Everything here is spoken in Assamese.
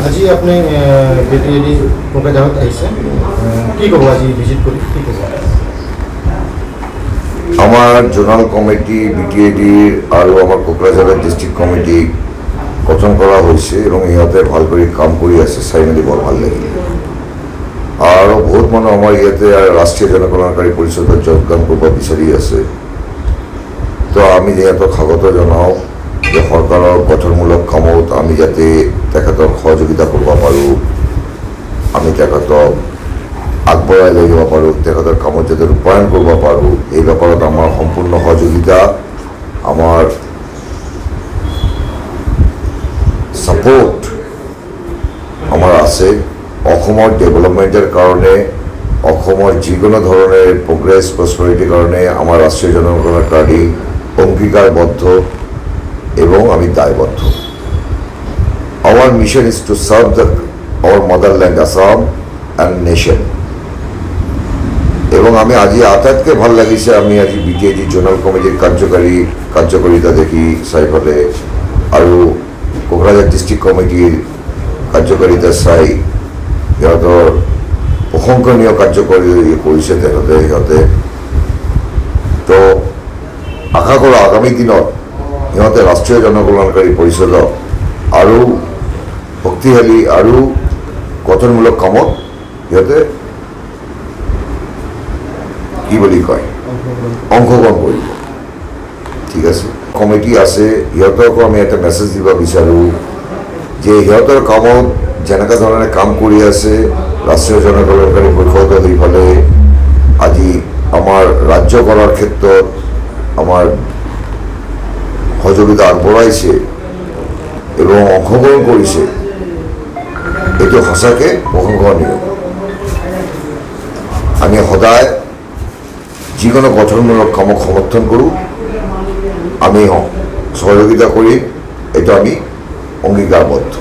আজি আপনি বেটিয়েদি কোকৰাঝাৰত আহিছে কি ক'ব আজি ভিজিট কৰি কি ক'ব আমার জোনাল কমিটি বিটিএডি আর আমার কোকরাঝার ডিস্ট্রিক্ট কমিটি গঠন করা হয়েছে এবং ইহাতে ভাল করে কাম করে আছে চাই মেলি বৰ ভাল লাগিল আর বহুত মানুষ আমার ইয়াতে রাষ্ট্রীয় জনকল্যাণকারী পরিষদের যোগদান করব বিচারি আছে তো আমি ইহঁতক স্বাগত জনাও যে সরকারের গঠনমূলক কামত আমি যাতে তেখেতক সহযোগিতা করব পাৰোঁ আমি তেখেতক আগবঢ়াই লৈ যাব পাৰোঁ তেখেতৰ কামত যাতে ৰূপায়ণ কৰিব পাৰোঁ এই ব্যাপাৰত আমাৰ সম্পূৰ্ণ সহযোগিতা আমাৰ সাপোৰ্ট আমাৰ আছে অসমৰ ডেভেলপমেন্টেৰ কাৰণে অসমৰ যিকোনো ধরনের প্রোগ্রেস প্রসপারিটির কারণে আমার রাষ্ট্রীয় জনকল্যাণকারী অঙ্গীকারবদ্ধ এবং আমি দায়বদ্ধ our mission is to serve our motherland Assam and nation এবং আমি আজি আটাইতকৈ ভাল লাগিছে আমি আজি বিটিএডি জোনাল কমিটিৰ কাৰ্যকাৰিতা দেখি চাই পেলাই আৰু কোকৰাঝাৰ ডিষ্ট্ৰিক্ট কমিটিৰ কাৰ্যকাৰিতা চাই সিহঁতৰ প্ৰশংসনীয় কাৰ্যকৰী কৰিছে সিহঁতে তো আশা কৰোঁ আগামী দিনত সিহঁতে ৰাষ্ট্ৰীয় জনকল্যাণকাৰী পৰিষদক আৰু শক্তিশালী আৰু গঠনমূলক কামত সিহঁতে কি বুলি কয় অংশগ্ৰহণ কৰিব ঠিক আছে কমিটি আছে সিহঁতকো আমি এটা মেছেজ দিব বিচাৰোঁ যে সিহঁতৰ কামত যেনেকুৱা ধৰণে কাম কৰি আছে ৰাষ্ট্ৰীয় জনকল্যাণকাৰী পৰিষদে সেইফালে আজি আমাৰ ৰাজ্য কৰাৰ ক্ষেত্ৰত আমাৰ সহযোগিতা আগবঢ়াইছে এবং অংশগ্ৰহণ কৰিছে এইটো সঁচাকৈ প্ৰশংসনীয় আমি সদায় যিকোনো গঠনমূলক কামক সমৰ্থন কৰোঁ আমি সহযোগিতা কৰি এইটো আমি অঙ্গীকাৰবদ্ধ।